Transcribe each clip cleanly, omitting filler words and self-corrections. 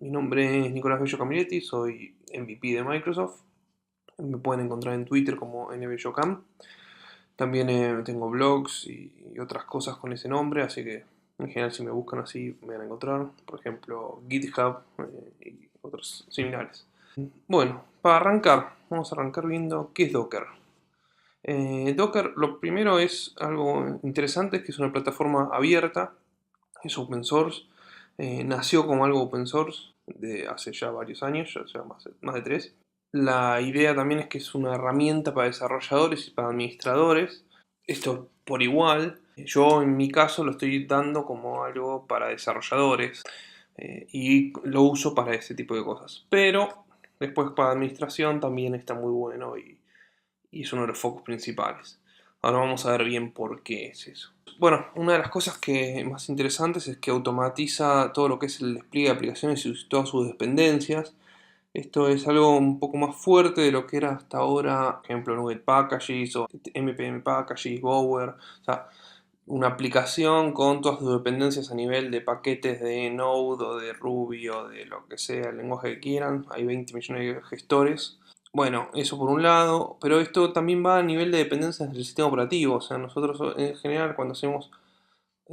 Mi nombre es Nicolás Bello Camiletti, soy MVP de Microsoft. Me pueden encontrar en Twitter como nbellocam. También tengo blogs y otras cosas con ese nombre, así que en general si me buscan así me van a encontrar. Por ejemplo, GitHub y otros similares. Bueno, para arrancar, vamos a arrancar viendo qué es Docker. Docker, lo primero es algo interesante, que es una plataforma abierta, es open source, nació como algo open source de hace ya varios años, ya más de tres. La idea también es que es una herramienta para desarrolladores y para administradores, esto por igual. Yo en mi caso lo estoy dando como algo para desarrolladores y lo uso para ese tipo de cosas. Pero después para administración también está muy bueno y es uno de los focos principales. Ahora vamos a ver bien por qué es eso. Bueno, una de las cosas más interesantes es que automatiza todo lo que es el despliegue de aplicaciones y todas sus dependencias. Esto es algo un poco más fuerte de lo que era hasta ahora, por ejemplo, Nugget Packages o npm Packages, Bower. O sea, una aplicación con todas sus dependencias a nivel de paquetes de Node o de Ruby o de lo que sea, el lenguaje que quieran. Hay 20 millones de gestores. Bueno, eso por un lado, pero esto también va a nivel de dependencias del sistema operativo. O sea, nosotros en general cuando hacemos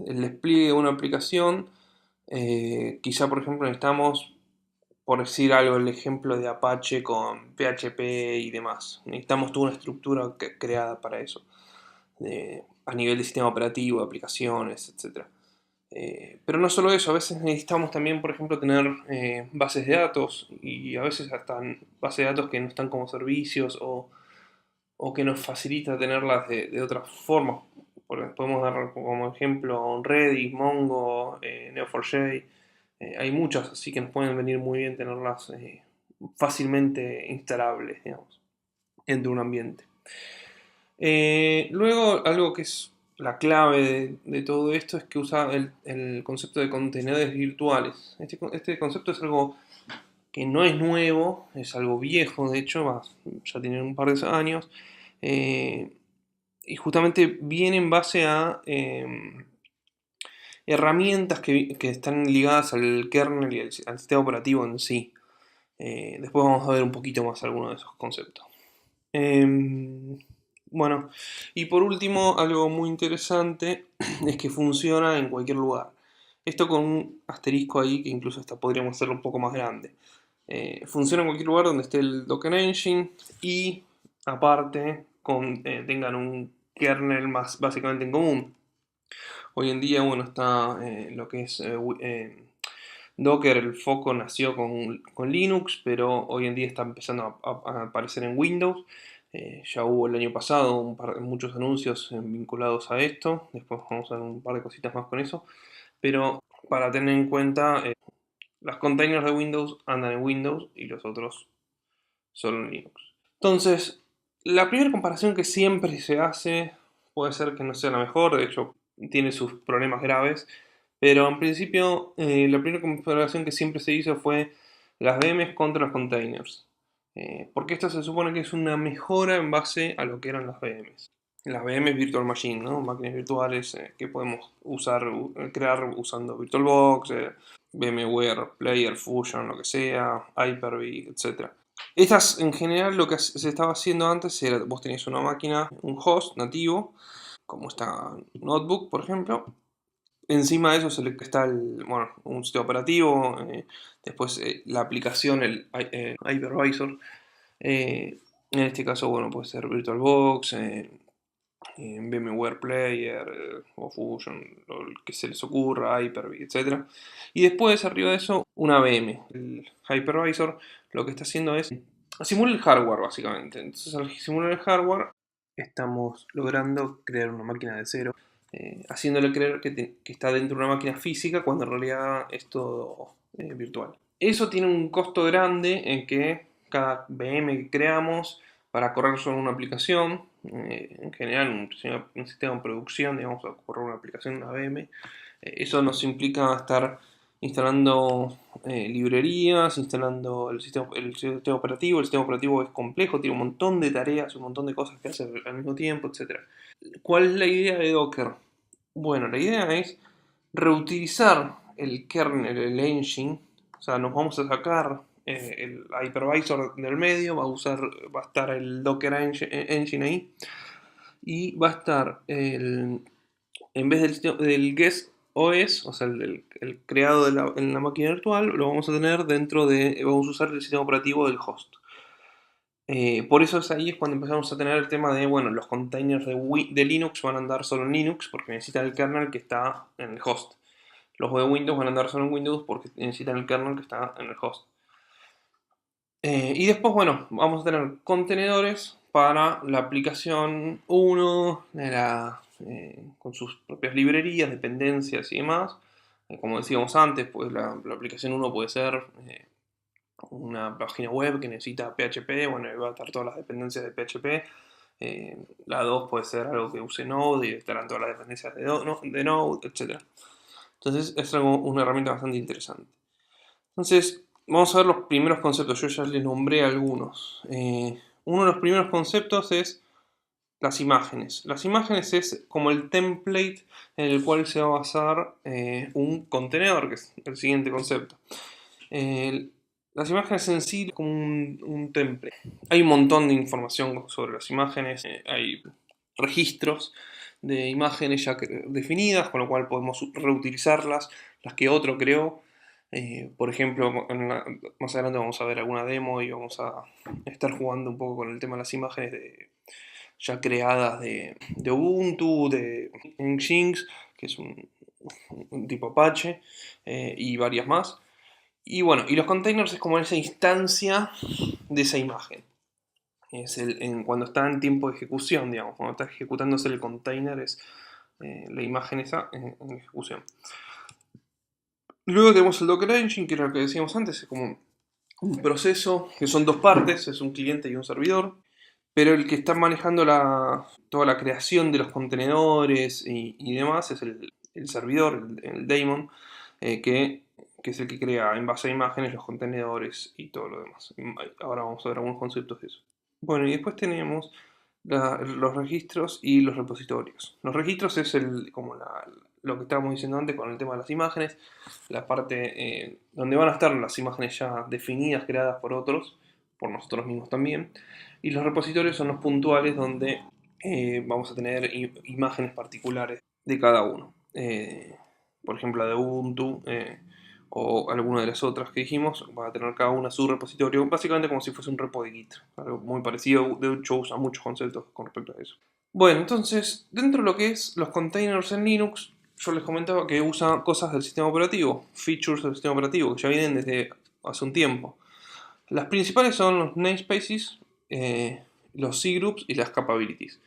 el despliegue de una aplicación, quizá por ejemplo necesitamos, por decir algo, el ejemplo de Apache con PHP y demás. Necesitamos toda una estructura creada para eso, a nivel de sistema operativo, de aplicaciones, etcétera. Pero no solo eso, a veces necesitamos también, por ejemplo, tener bases de datos y a veces hasta bases de datos que no están como servicios o que nos facilita tenerlas de otras formas. Podemos dar como ejemplo Redis, Mongo, Neo4j. Hay muchas, así que nos pueden venir muy bien tenerlas fácilmente instalables, digamos, dentro de un ambiente. Luego, algo que es la clave de todo esto es que usa el concepto de contenedores virtuales. Este concepto es algo que no es nuevo, es algo viejo, de hecho, ya tiene un par de años, eh, y justamente viene en base a herramientas que están ligadas al kernel y al sistema operativo en sí. Después vamos a ver un poquito más algunos de esos conceptos. Em, bueno, y por último, algo muy interesante es que funciona en cualquier lugar. Esto con un asterisco ahí que incluso hasta podríamos hacerlo un poco más grande. Funciona en cualquier lugar donde esté el Docker Engine y aparte tengan un kernel más básicamente en común. Hoy en día, bueno, está lo que es Docker, el foco nació con Linux, pero hoy en día está empezando a aparecer en Windows. Ya hubo el año pasado muchos anuncios vinculados a esto. Después vamos a ver un par de cositas más con eso. Pero para tener en cuenta, las containers de Windows andan en Windows y los otros solo en Linux. Entonces, la primera comparación que siempre se hace puede ser que no sea la mejor, de hecho tiene sus problemas graves, pero en principio la primera comparación que siempre se hizo fue las VMs contra los containers. Porque esto se supone que es una mejora en base a lo que eran las VMs. Las VMs Virtual Machine, ¿no? Máquinas virtuales que podemos crear usando VirtualBox, VMware, Player, Fusion, lo que sea, Hyper-V, etc. Estas, en general, lo que se estaba haciendo antes era, vos tenías una máquina, un host nativo, como esta notebook, por ejemplo. Encima de eso está bueno, un sistema operativo, después la aplicación, el hypervisor. En este caso, bueno, puede ser VirtualBox, VMware Player o Fusion, lo que se les ocurra, Hyper-V, etc. Y después, arriba de eso, una VM. El hypervisor lo que está haciendo es simular el hardware, básicamente. Entonces, al simular el hardware, estamos logrando crear una máquina de cero, haciéndole creer que está dentro de una máquina física cuando en realidad es todo virtual. Eso tiene un costo grande en que cada VM que creamos para correr sobre una aplicación, en general un sistema de producción, digamos, a correr una aplicación, una VM, eso nos implica estar instalando librerías, instalando el sistema operativo. El sistema operativo es complejo, tiene un montón de tareas, un montón de cosas que hacer al mismo tiempo, etc. ¿Cuál es la idea de Docker? Bueno, la idea es reutilizar el kernel, el engine, O sea, nos vamos a sacar el hypervisor del medio, va a estar el Docker Engine ahí, y va a estar en vez del guest OS, o sea, el creado en la máquina virtual, lo vamos a tener vamos a usar el sistema operativo del host. Por eso ahí es cuando empezamos a tener el tema de, bueno, los containers de Linux van a andar solo en Linux porque necesitan el kernel que está en el host. Los de Windows van a andar solo en Windows porque necesitan el kernel que está en el host. Y después, bueno, vamos a tener contenedores para la aplicación 1, con sus propias librerías, dependencias y demás. Como decíamos antes, pues la aplicación 1 puede ser una página web que necesita PHP, bueno, ahí va a estar todas las dependencias de PHP. La 2 puede ser algo que use Node y estarán todas las dependencias de Node, etc. Entonces es una herramienta bastante interesante. Entonces, vamos a ver los primeros conceptos. Yo ya les nombré algunos. Uno de los primeros conceptos es las imágenes. Las imágenes es como el template en el cual se va a basar un contenedor, que es el siguiente concepto. Las imágenes en sí como un template. Hay un montón de información sobre las imágenes. Hay registros de imágenes ya definidas, con lo cual podemos reutilizarlas, las que otro creó. Por ejemplo, más adelante vamos a ver alguna demo y vamos a estar jugando un poco con el tema de las imágenes ya creadas de Ubuntu, de Nginx, que es un tipo Apache, y varias más. Y bueno, y los containers es como esa instancia de esa imagen. Es cuando está en tiempo de ejecución, digamos, cuando está ejecutándose el container es la imagen esa en ejecución. Luego tenemos el Docker Engine, que era lo que decíamos antes, es como un proceso que son dos partes, es un cliente y un servidor, pero el que está manejando toda la creación de los contenedores y demás es el servidor, el daemon, que es el que crea en base a imágenes los contenedores y todo lo demás. Ahora vamos a ver algunos conceptos de eso. Bueno, y después tenemos los registros y los repositorios. Los registros es como lo que estábamos diciendo antes con el tema de las imágenes, la parte donde van a estar las imágenes ya definidas, creadas por otros, por nosotros mismos también. Y los repositorios son los puntuales donde vamos a tener imágenes particulares de cada uno. Por ejemplo, la de Ubuntu o alguna de las otras que dijimos, va a tener cada una su repositorio, básicamente como si fuese un repo de Git, algo muy parecido. De hecho usa muchos conceptos con respecto a eso. Bueno, entonces, dentro de lo que es los containers en Linux, yo les comentaba que usa cosas del sistema operativo, features del sistema operativo, que ya vienen desde hace un tiempo. Las principales son los namespaces, los cgroups y las capabilities.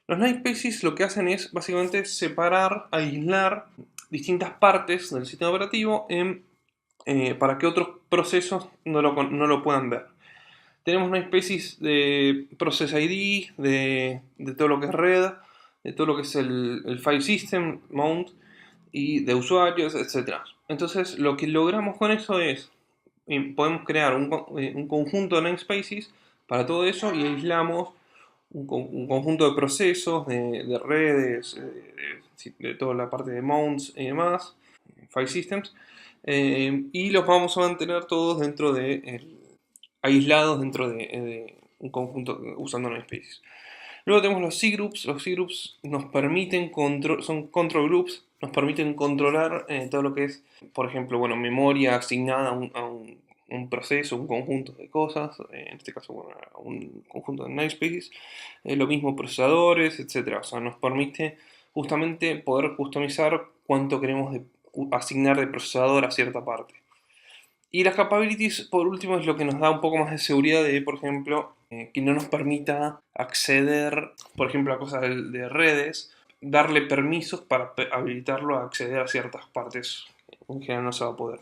Los namespaces lo que hacen es básicamente separar, aislar distintas partes del sistema operativo para que otros procesos no lo puedan ver. Tenemos namespaces de Process ID, de todo lo que es red, de todo lo que es el file system, mount y de usuarios, etc. Entonces lo que logramos con eso es, podemos crear un conjunto de namespaces para todo eso y aislamos un conjunto de procesos, de redes, de toda la parte de mounts y demás, file systems, y los vamos a mantener todos aislados dentro de un conjunto usando namespaces. Luego tenemos los cgroups. Los cgroups nos permiten son control groups, nos permiten controlar todo lo que es, por ejemplo, bueno, memoria asignada a un proceso, un conjunto de cosas, en este caso, bueno, un conjunto de namespaces, lo mismo procesadores, etcétera. O sea, nos permite justamente poder customizar cuánto queremos asignar de procesador a cierta parte. Y las capabilities, por último, es lo que nos da un poco más de seguridad de, por ejemplo, que no nos permita acceder, por ejemplo, a cosas de redes, darle permisos para habilitarlo a acceder a ciertas partes. En general no se va a poder.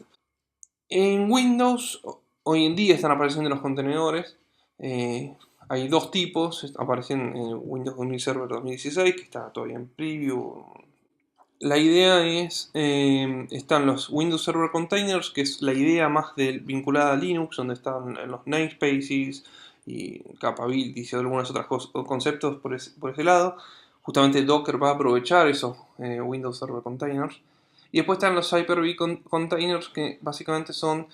En Windows, hoy en día están apareciendo los contenedores. Hay dos tipos, aparecen en Windows 2000 Server 2016, que está todavía en preview. La idea es, están los Windows Server Containers, que es la idea más vinculada a Linux, donde están los namespaces y capabilities y algunos otros conceptos por ese lado. Justamente Docker va a aprovechar esos Windows Server Containers. Y después están los Hyper-V Containers, que básicamente son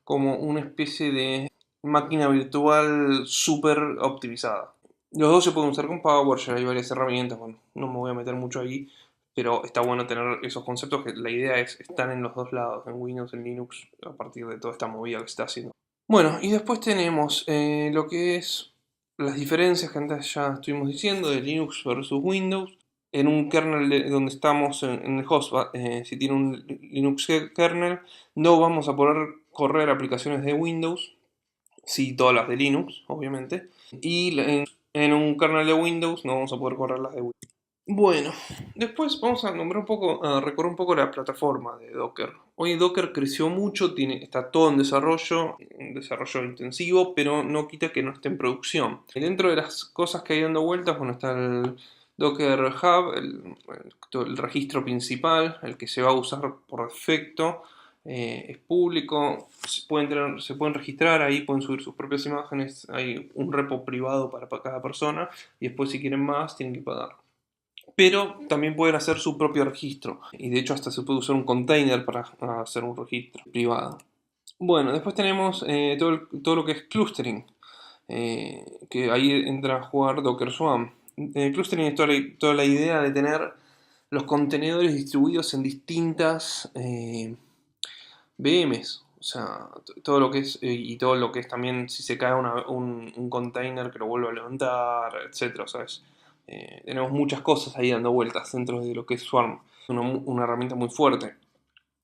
como una especie de máquina virtual súper optimizada. Los dos se pueden usar con PowerShell, hay varias herramientas, bueno, no me voy a meter mucho ahí, pero está bueno tener esos conceptos que la idea es estar en los dos lados, en Windows, en Linux, a partir de toda esta movida que se está haciendo. Bueno, y después tenemos lo que es las diferencias que antes ya estuvimos diciendo de Linux versus Windows. En un kernel donde estamos en el host, si tiene un Linux kernel, no vamos a poder correr aplicaciones de Windows, sí todas las de Linux, obviamente. Y en un kernel de Windows no vamos a poder correr las de Windows. Bueno, después vamos a nombrar un poco, a recorrer un poco la plataforma de Docker. Hoy Docker creció mucho, está todo en un desarrollo intensivo, pero no quita que no esté en producción. Y dentro de las cosas que hay dando vueltas, bueno, está el Docker Hub, el registro principal, el que se va a usar por defecto. Es público, se pueden registrar ahí, pueden subir sus propias imágenes, hay un repo privado para cada persona y después si quieren más tienen que pagar. Pero también pueden hacer su propio registro. Y de hecho hasta se puede usar un container para hacer un registro privado. Bueno, después tenemos todo lo que es clustering. Que ahí entra a jugar Docker Swarm. Clustering es toda la idea de tener los contenedores distribuidos en distintas VMs. O sea, todo lo que es, y todo lo que es también si se cae un container que lo vuelve a levantar, etcétera. ¿Sabes? Tenemos muchas cosas ahí dando vueltas dentro de lo que es Swarm. Es una herramienta muy fuerte.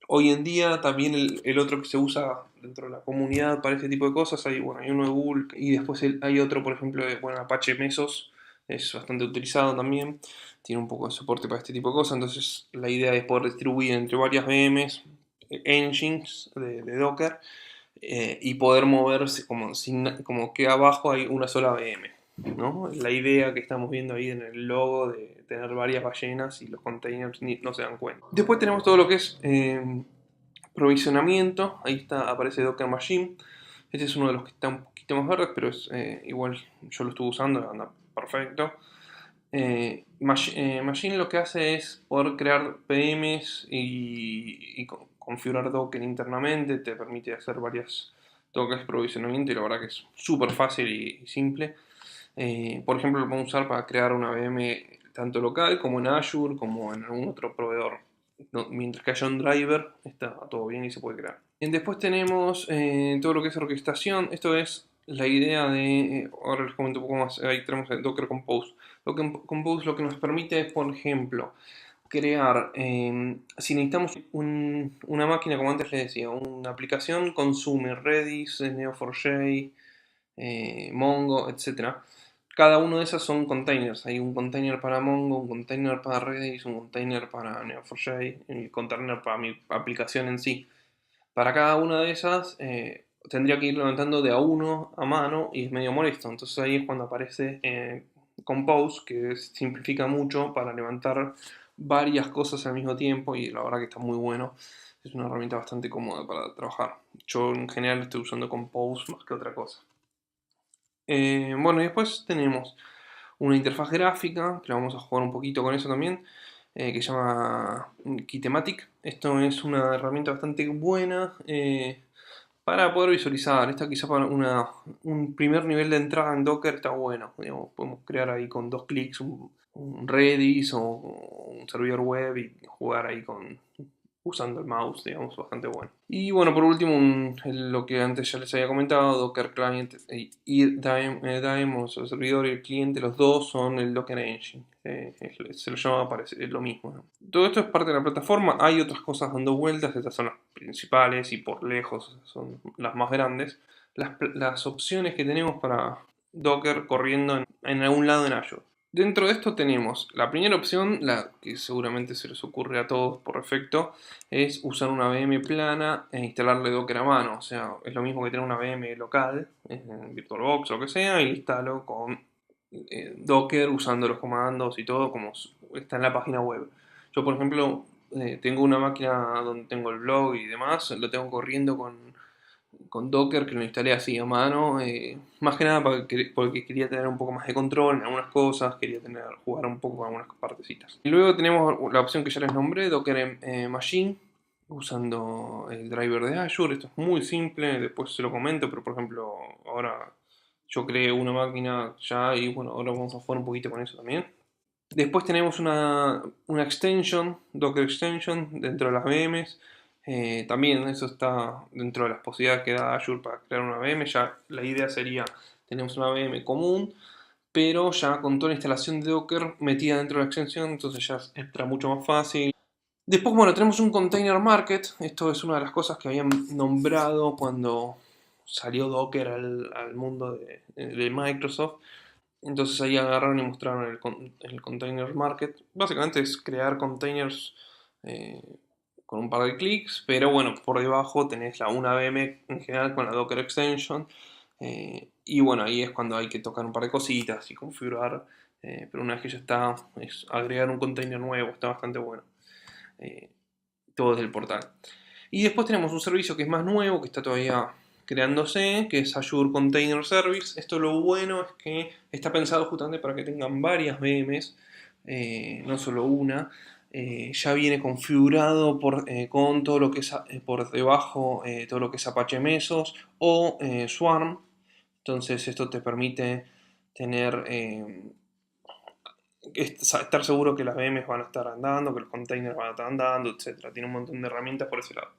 Hoy en día también el otro que se usa dentro de la comunidad para este tipo de cosas, hay uno de Google y después hay otro, por ejemplo, de Apache Mesos, es bastante utilizado también, tiene un poco de soporte para este tipo de cosas, entonces la idea es poder distribuir entre varias VMs, engines de Docker, y poder moverse como que abajo hay una sola VM, ¿no? La idea que estamos viendo ahí en el logo de tener varias ballenas y los containers no se dan cuenta. Después tenemos todo lo que es provisionamiento, ahí aparece Docker Machine. Este es uno de los que está un poquito más verdes, pero es igual yo lo estuve usando, anda perfecto. Machine lo que hace es poder crear PMs y configurar Docker internamente, te permite hacer varias toques de provisionamiento y la verdad que es súper fácil y simple. Por ejemplo, lo podemos usar para crear una VM tanto local como en Azure como en algún otro proveedor. Mientras que haya un driver, está todo bien y se puede crear. Después tenemos todo lo que es orquestación. Esto es la idea de. Ahora les comento un poco más. Ahí tenemos el Docker Compose. Docker Compose lo que nos permite es, por ejemplo, crear. Si necesitamos una máquina, como antes les decía, una aplicación consume Redis, Neo4j, Mongo, etcétera. Cada uno de esos son containers. Hay un container para Mongo, un container para Redis, un container para Neo4j, un container para mi aplicación en sí. Para cada una de esas tendría que ir levantando de a uno a mano y es medio molesto. Entonces ahí es cuando aparece Compose, que simplifica mucho para levantar varias cosas al mismo tiempo y la verdad que está muy bueno. Es una herramienta bastante cómoda para trabajar. Yo en general estoy usando Compose más que otra cosa. Bueno, y después tenemos una interfaz gráfica, que la vamos a jugar un poquito con eso también, que se llama Kitematic. Esto es una herramienta bastante buena para poder visualizar. Esta quizá para un primer nivel de entrada en Docker está bueno. Digamos, podemos crear ahí con dos clics un Redis o un servidor web y jugar ahí usando el mouse, digamos, bastante bueno. Y bueno, por último, lo que antes ya les había comentado, Docker Client y Daemon, el servidor y el cliente, los dos son el Docker Engine. Se lo llama es lo mismo, ¿no? Todo esto es parte de la plataforma, hay otras cosas dando vueltas, estas son las principales y por lejos son las más grandes. Las opciones que tenemos para Docker corriendo en algún lado en Azure. Dentro de esto tenemos la primera opción, la que seguramente se les ocurre a todos por defecto, es usar una VM plana e instalarle Docker a mano. O sea, es lo mismo que tener una VM local, en VirtualBox o lo que sea, y instalo con Docker usando los comandos y todo como está en la página web. Yo, por ejemplo, tengo una máquina donde tengo el blog y demás, lo tengo corriendo con Docker, que lo instalé así a mano, más que nada porque quería tener un poco más de control en algunas cosas, quería jugar un poco con algunas partecitas. Y luego tenemos la opción que ya les nombré, Docker Machine, usando el driver de Azure. Esto es muy simple, después se lo comento, pero por ejemplo, ahora yo creé una máquina ya y bueno, ahora vamos a jugar un poquito con eso también. Después tenemos una extension, Docker extension, dentro de las VMs. También eso está dentro de las posibilidades que da Azure para crear una VM. Ya la idea sería, tenemos una VM común, pero ya con toda la instalación de Docker metida dentro de la extensión, entonces ya entra mucho más fácil. Después, bueno, tenemos un container market. Esto es una de las cosas que habían nombrado cuando salió Docker al mundo de Microsoft. Entonces ahí agarraron y mostraron el container market. Básicamente es crear containers eh, con un par de clics, pero bueno, por debajo tenés una VM en general con la Docker extension. Y bueno, ahí es cuando hay que tocar un par de cositas y configurar. Pero una vez que ya está, es agregar un container nuevo, está bastante bueno. Eh, Todo desde el portal. Y después tenemos un servicio que es más nuevo, que está todavía creándose, que es Azure Container Service. Esto lo bueno es que está pensado justamente para que tengan varias VMs, no solo una. Ya viene configurado con todo lo que es por debajo, todo lo que es Apache Mesos o Swarm. Entonces esto te permite tener estar seguro que las VMs van a estar andando, que los containers van a estar andando, etcétera. Tiene un montón de herramientas por ese lado.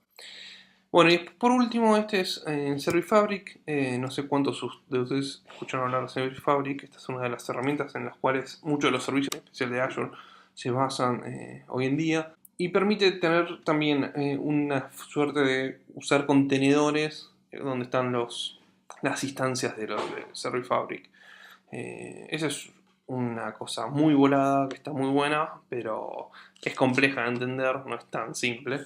Bueno, y por último, este es Service Fabric. No sé cuántos de ustedes escucharon hablar de Service Fabric. Esta es una de las herramientas en las cuales muchos de los servicios, en especial de Azure, se basan hoy en día. Y permite tener también una suerte de usar contenedores donde están las instancias de los de Service Fabric. Esa es una cosa muy volada, que está muy buena, pero es compleja de entender, no es tan simple.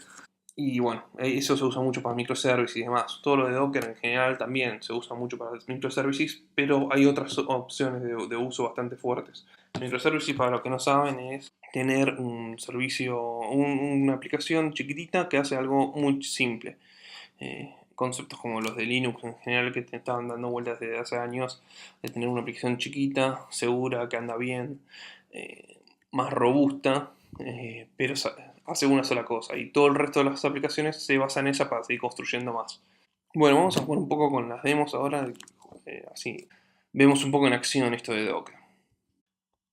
Y bueno, eso se usa mucho para microservices y demás. Todo lo de Docker en general también se usa mucho para microservices, pero hay otras opciones de uso bastante fuertes. Microservices, para los que no saben, es tener un servicio, una aplicación chiquitita que hace algo muy simple. Conceptos como los de Linux en general que te estaban dando vueltas desde hace años, de tener una aplicación chiquita, segura, que anda bien, eh, más robusta, pero hace una sola cosa y todo el resto de las aplicaciones se basan en esa para seguir construyendo más. Bueno, vamos a jugar un poco con las demos ahora, así vemos un poco en acción esto de Docker.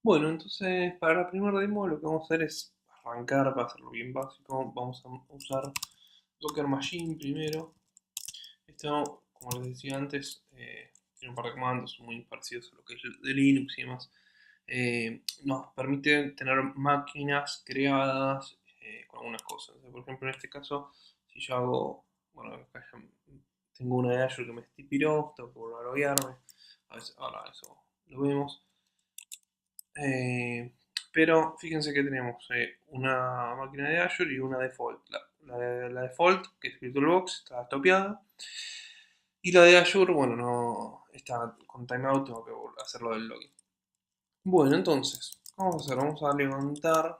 Bueno, entonces para la primera demo lo que vamos a hacer es arrancar, para hacerlo bien básico, vamos a usar Docker Machine primero. Esto, como les decía antes, tiene un par de comandos muy parecidos a lo que es de Linux y demás. Nos permite tener máquinas creadas con algunas cosas. Por ejemplo, en este caso, si yo hago, bueno, acá tengo una de Azure que me expiró, tengo que volver a loguearme. A veces, ahora eso lo vemos. Eh, pero fíjense que tenemos una máquina de Azure y una default. La default, que es VirtualBox, está topeada. Y la de Azure, bueno, no está con timeout, tengo que hacerlo del login. Bueno, entonces, ¿qué vamos a hacer? Vamos a levantar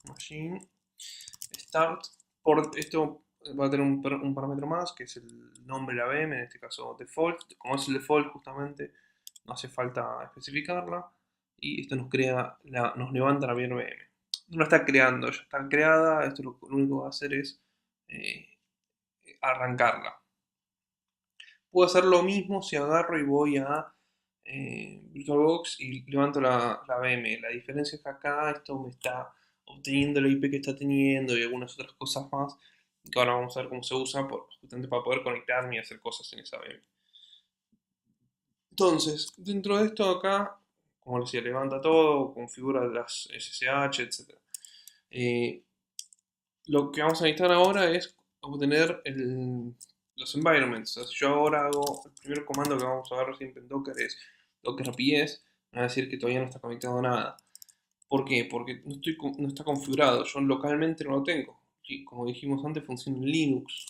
machine start. Por esto va a tener un parámetro más, que es el nombre de la VM, en este caso default. Como es el default, justamente, no hace falta especificarla. Y esto nos levanta la VM. No está creando, ya está creada. Esto lo único que va a hacer es eh, arrancarla. Puedo hacer lo mismo si agarro y voy a VirtualBox y levanto la VM. La diferencia es que acá esto me está obteniendo la IP que está teniendo y algunas otras cosas más, que ahora vamos a ver cómo se usa justamente para poder conectarme y hacer cosas en esa VM. Entonces, dentro de esto acá, como les decía, levanta todo, configura las SSH, etc. Eh, lo que vamos a necesitar ahora es obtener los environments. O sea, si yo ahora hago el primer comando que vamos a ver siempre en Docker es docker ps, me va a decir que todavía no está conectado a nada. ¿Por qué? Porque no está configurado. Yo localmente no lo tengo. Y como dijimos antes, funciona en Linux.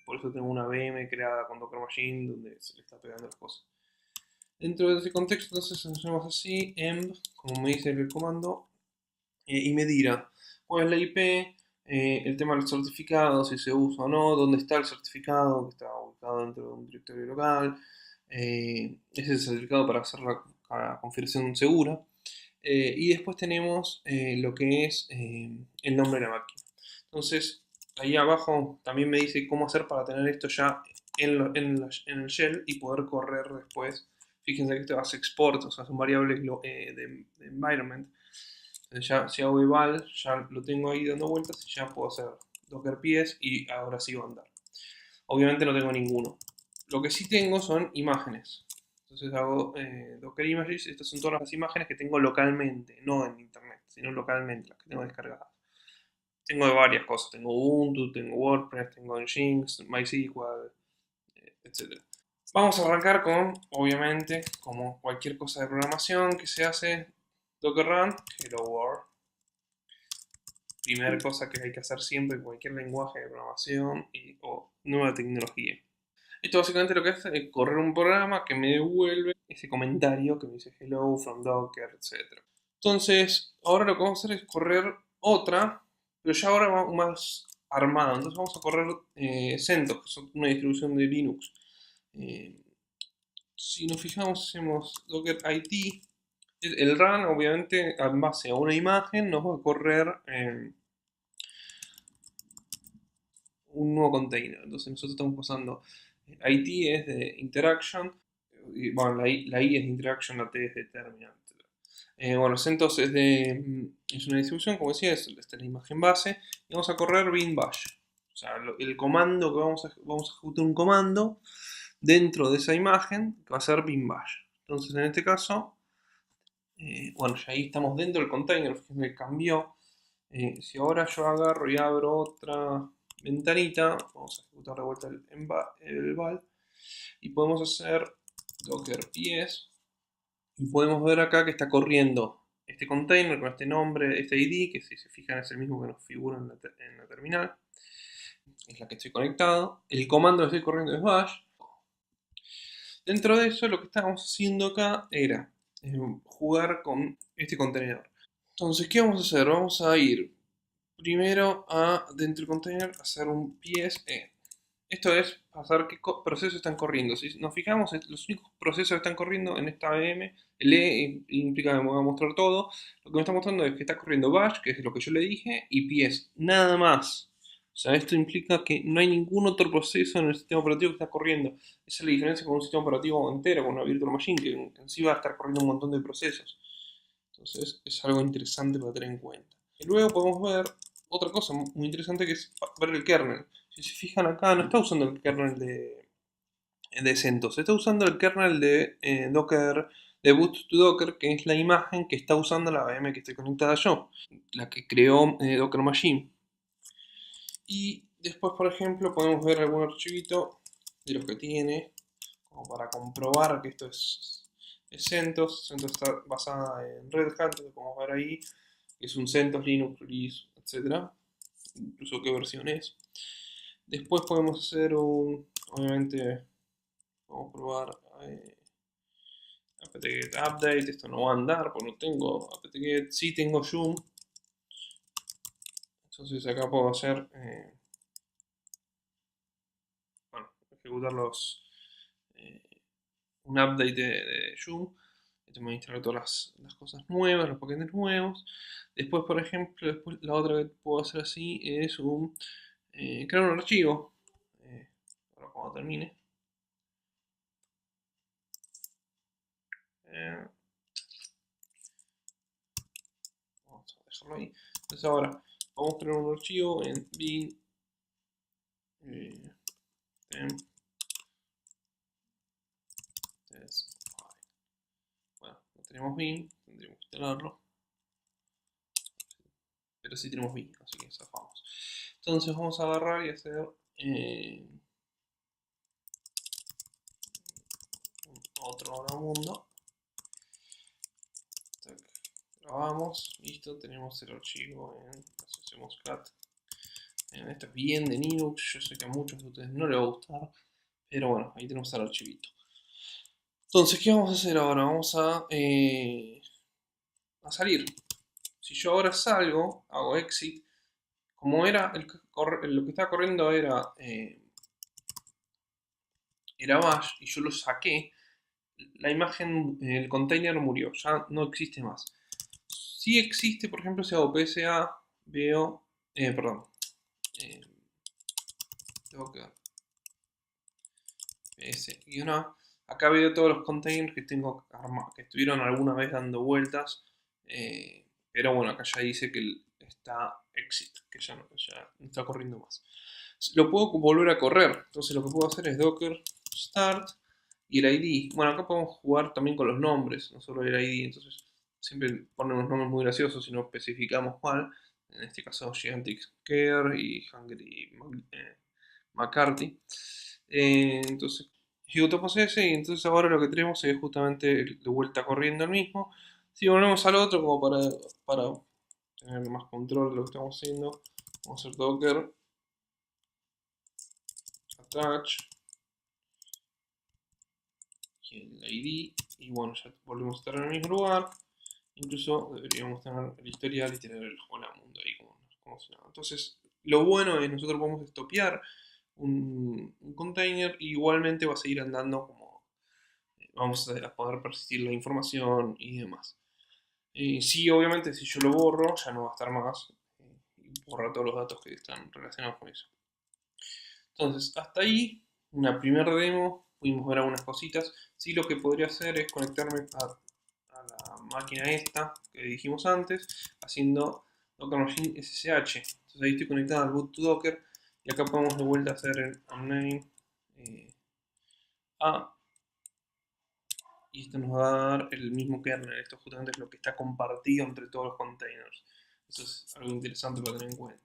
Por eso tengo una VM creada con Docker Machine donde se le está pegando las cosas. Dentro de ese contexto, entonces hacemos así, env, como me dice el comando, y me dirá cuál es la IP, el tema del certificado, si se usa o no, dónde está el certificado, que está ubicado dentro de un directorio local. Ese es el certificado para hacer la configuración segura. Y después tenemos lo que es el nombre de la máquina. Entonces, ahí abajo también me dice cómo hacer para tener esto ya en el shell y poder correr después. Fíjense que esto hace export, o sea, son variables de environment. Entonces ya si hago eval, ya lo tengo ahí dando vueltas y ya puedo hacer docker ps y ahora sí va a andar. Obviamente no tengo ninguno. Lo que sí tengo son imágenes. Entonces hago docker images. Estas son todas las imágenes que tengo localmente, no en internet, sino localmente, las que tengo descargadas. Tengo de varias cosas. Tengo Ubuntu, tengo WordPress, tengo Nginx, MySQL, etc. Vamos a arrancar con, obviamente, como cualquier cosa de programación que se hace, docker run, hello world. Primera cosa que hay que hacer siempre en cualquier lenguaje de programación o nueva tecnología. Esto básicamente lo que hace es correr un programa que me devuelve ese comentario que me dice hello from Docker, etc. Entonces, ahora lo que vamos a hacer es correr otra, pero ya ahora va más armada. Entonces vamos a correr CentOS, que es una distribución de Linux. Eh, si nos fijamos, hacemos Docker IT. El run, obviamente, en base a una imagen, nos va a correr un nuevo container. Entonces nosotros estamos pasando, IT es de interaction, y, bueno, la I es de interaction, la T es de terminal. Bueno, CentOS es una distribución, como decía, esta es la imagen base, y vamos a correr bin bash. O sea, el comando que vamos a ejecutar un comando dentro de esa imagen que va a ser bin bash. Entonces, en este caso, bueno, ya ahí estamos dentro del container, fíjense que cambió. Si ahora yo agarro y abro otra ventanita, vamos a ejecutar de vuelta el val y podemos hacer docker ps y podemos ver acá que está corriendo este container con este nombre, este ID, que si se fijan es el mismo que nos figura en la terminal, es la que estoy conectado. El comando que estoy corriendo es bash. Dentro de eso lo que estábamos haciendo acá era jugar con este contenedor. Entonces, ¿qué vamos a hacer? Vamos a ir primero a dentro del container hacer un PSE. Esto es pasar qué procesos están corriendo. Si nos fijamos, los únicos procesos que están corriendo en esta VM, el E implica que me va a mostrar todo. Lo que me está mostrando es que está corriendo bash, que es lo que yo le dije, y PS, nada más. O sea, esto implica que no hay ningún otro proceso en el sistema operativo que está corriendo. Esa es la diferencia con un sistema operativo entero, con una virtual machine, que en sí va a estar corriendo un montón de procesos. Entonces, es algo interesante para tener en cuenta. Y luego podemos ver otra cosa muy interesante que es ver el kernel. Si se fijan acá, no está usando el kernel de CentOS, está usando el kernel de Docker, de boot to Docker, que es la imagen que está usando la VM que estoy conectada yo, la que creó Docker Machine. Y después, por ejemplo, podemos ver algún archivito de los que tiene, como para comprobar que esto es CentOS. CentOS está basada en Red Hat, lo podemos ver ahí, que es un CentOS, Linux, Release, etc. Incluso qué versión es. Después podemos hacer obviamente, vamos a probar apt-get update. Esto no va a andar porque no tengo apt-get. Sí tengo zoom. Entonces acá puedo hacer, bueno, ejecutar un update de zoom. Esto me va a instalar todas las cosas nuevas, los paquetes nuevos. Después, por ejemplo, la otra que puedo hacer así es crear un archivo. Ahora cuando termine. Eh, Vamos a dejarlo ahí. Entonces ahora vamos a crear un archivo en bin temp test file. Bueno, no tenemos bin, tendríamos que instalarlo, pero sí tenemos bin, así que zafamos. Entonces vamos a agarrar y hacer otro ahora mundo. Grabamos, listo, tenemos el archivo hacemos cat. Esto es bien de Linux, yo sé que a muchos de ustedes no les va a gustar, pero bueno, ahí tenemos el archivito. Entonces, ¿qué vamos a hacer ahora? Vamos a salir. Si yo ahora salgo, hago exit, como era lo que estaba corriendo era bash y yo lo saqué, la imagen, el container murió, ya no existe más. Si existe, por ejemplo, si hago psa, veo, perdón, docker ps-a. Acá veo todos los containers que tengo armados, que estuvieron alguna vez dando vueltas. Pero bueno, acá ya dice que está exit, que ya no está corriendo más. Lo puedo volver a correr. Entonces lo que puedo hacer es docker start y el ID. Bueno, acá podemos jugar también con los nombres, no solo el ID. Entonces siempre ponemos nombres muy graciosos si no especificamos cuál. En este caso Gigantic Care y Hungry McCarthy. Entonces ejecutamos ese y entonces ahora lo que tenemos es justamente de vuelta corriendo el mismo. Si volvemos al otro como para tener más control de lo que estamos haciendo, vamos a hacer docker attach y el ID y bueno, ya volvemos a estar en el mismo lugar. Incluso deberíamos tener el historial y tener el hola mundo ahí como si nada. Entonces lo bueno es nosotros podemos estopear un container y igualmente va a seguir andando como vamos a poder persistir la información y demás. Sí, obviamente si yo lo borro ya no va a estar más y borra todos los datos que están relacionados con eso. Entonces hasta ahí una primera demo, pudimos ver algunas cositas. Sí, lo que podría hacer es conectarme a la máquina esta que dijimos antes haciendo Docker Machine SSH. Entonces ahí estoy conectado al boot to Docker y acá podemos de vuelta hacer el uname a y esto nos va a dar el mismo kernel. Esto justamente es lo que está compartido entre todos los containers. Eso es algo interesante para tener en cuenta.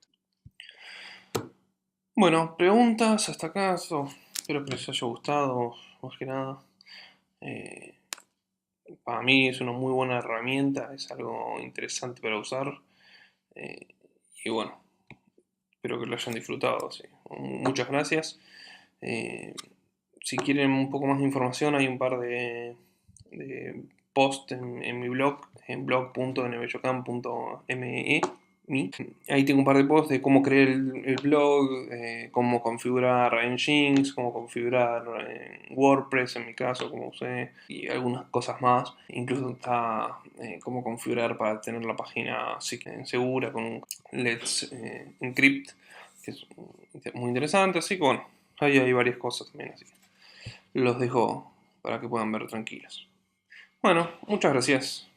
Bueno, preguntas hasta acá. Espero que les haya gustado, más que nada. Para mí es una muy buena herramienta, es algo interesante para usar. Y bueno, espero que lo hayan disfrutado. Sí. Muchas gracias. Si quieren un poco más de información, hay un par de posts en mi blog, en blog.nbyocan.me. Ahí tengo un par de posts de cómo crear el blog, cómo configurar Nginx, cómo configurar WordPress en mi caso, como usé, y algunas cosas más. Incluso está cómo configurar para tener la página segura con un Let's Encrypt, que es muy interesante. Así que bueno, ahí hay varias cosas también, así que los dejo para que puedan ver tranquilos. Bueno, muchas gracias.